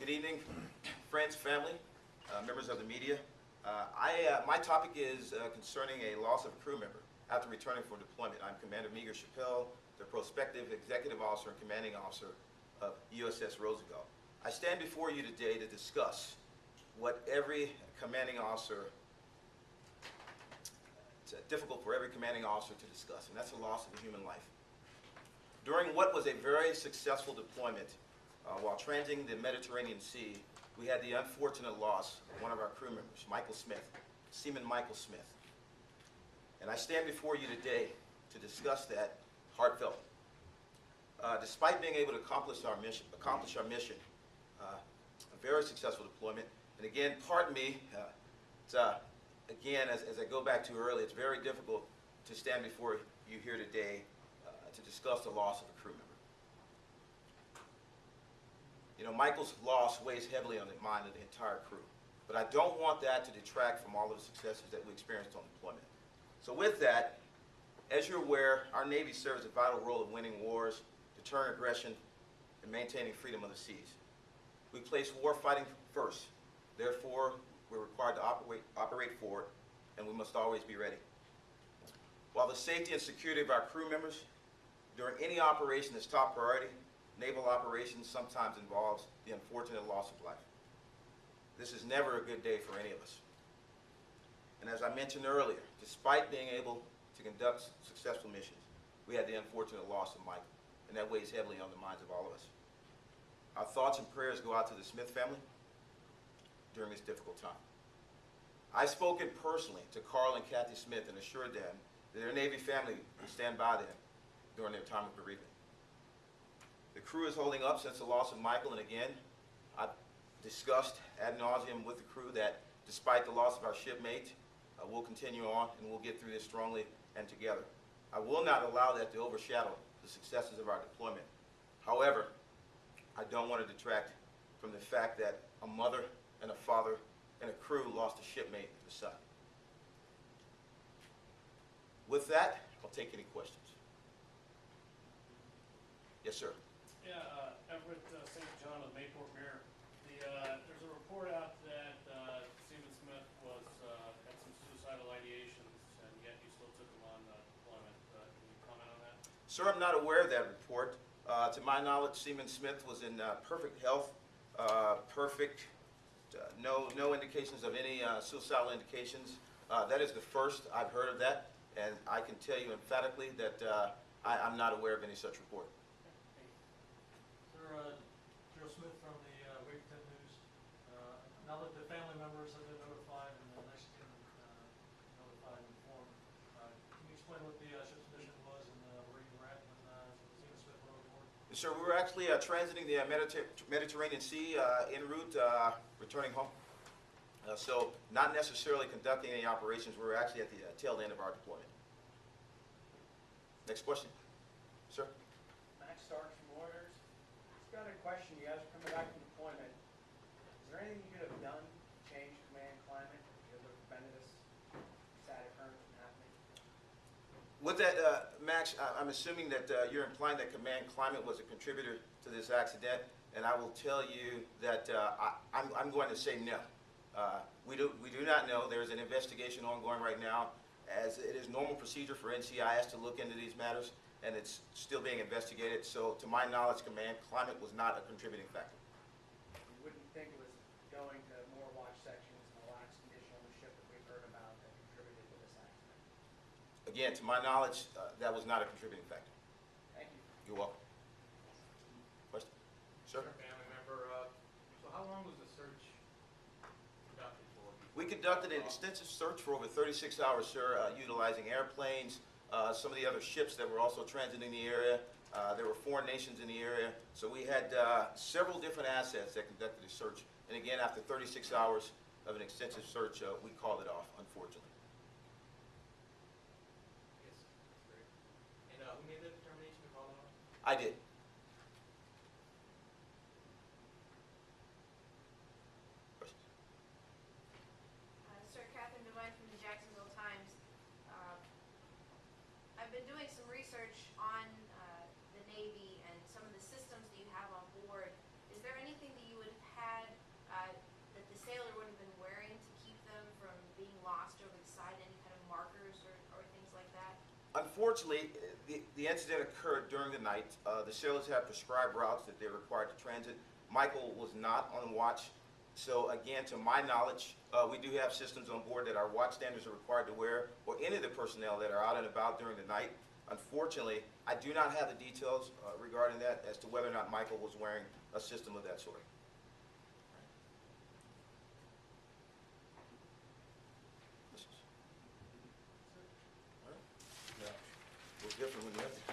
Good evening, friends, family, members of the media. My topic is concerning a loss of a crew member after returning from deployment. I'm Commander Meager Chappelle, the prospective executive officer and commanding officer of USS Roosevelt. I stand before you today to discuss what every commanding officer, it's difficult for every commanding officer to discuss, and that's the loss of a human life. During what was a very successful deployment, while transiting the Mediterranean Sea, we had the unfortunate loss of one of our crew members, Michael Smith, Seaman Michael Smith. And I stand before you today to discuss that heartfelt. Despite being able to accomplish our mission, a very successful deployment, and again, pardon me, again, as I go back to earlier, it's very difficult to stand before you here today to discuss the loss of a crew member. You know, Michael's loss weighs heavily on the mind of the entire crew, but I don't want that to detract from all of the successes that we experienced on deployment. So with that, as you're aware, our Navy serves a vital role in winning wars, deterring aggression, and maintaining freedom of the seas. We place war fighting first. Therefore, we're required to operate forward, and we must always be ready. While the safety and security of our crew members during any operation is top priority, naval operations sometimes involves the unfortunate loss of life. This is never a good day for any of us. And as I mentioned earlier, despite being able to conduct successful missions, we had the unfortunate loss of Michael, and that weighs heavily on the minds of all of us. Our thoughts and prayers go out to the Smith family during this difficult time. I've spoken personally to Carl and Kathy Smith and assured them that their Navy family will stand by them during their time of bereavement. The crew is holding up since the loss of Michael, and again, I've discussed ad nauseum with the crew that despite the loss of our shipmate, we'll continue on and we'll get through this strongly and together. I will not allow that to overshadow the successes of our deployment. However, I don't want to detract from the fact that a mother and a father and a crew lost a shipmate and a son. With that, I'll take any questions. Yes, sir. Yeah, Everett St. John of Mayport Mirror. There's a report out that Seaman Smith had some suicidal ideations, and yet you still took him on deployment. Can you comment on that? Sir, I'm not aware of that report. To my knowledge, Seaman Smith was in perfect health, no indications of any suicidal indications. That is the first I've heard of that, and I can tell you emphatically that I'm not aware of any such report. Joe Smith from the VID00030 News. Now that the family members have been notified and the next team notified and informed, can you explain what the ship's mission was and where you were at when Seaman Smith went overboard? Yes, sir, we were actually transiting the Mediterranean Sea en route, returning home. So not necessarily conducting any operations. We were actually at the tail end of our deployment. Next question. Sir? Max Starks from Lawyers. Just got a question. You guys are coming back from deployment. Is there anything you could have done to change command climate that would have prevented this sad occurrence from happening? With that, Max, I'm assuming that you're implying that command climate was a contributor to this accident, and I will tell you that I'm going to say no. We do not know. There is an investigation ongoing right now, as it is normal procedure for NCIS to look into these matters, and it's still being investigated. So to my knowledge, command climate was not a contributing factor. You wouldn't think it was going to more watch sections and the lax condition on the ship that we've heard about that contributed to this accident. Again, to my knowledge, that was not a contributing factor. Thank you. You're welcome. Question? Sir? Family member. So how long was the search conducted for? We conducted an extensive search for over 36 hours, sir, utilizing airplanes, some of the other ships that were also transiting the area. There were foreign nations in the area. So we had several different assets that conducted a search. And again, after 36 hours of an extensive search, we called it off, unfortunately. Yes, that's great. And who made the determination to call it off? I did. Sir, Catherine Devine from the Jacksonville Times. I've been doing some research on the Navy and some of the systems that you have on board. Is there anything that you would have had Unfortunately, the incident occurred during the night. The sailors have prescribed routes that they're required to transit. Michael was not on watch. So again, to my knowledge, we do have systems on board that our watch standards are required to wear, or any of the personnel that are out and about during the night. Unfortunately, I do not have the details regarding that as to whether or not Michael was wearing a system of that sort. All right. Yeah. It was different when you had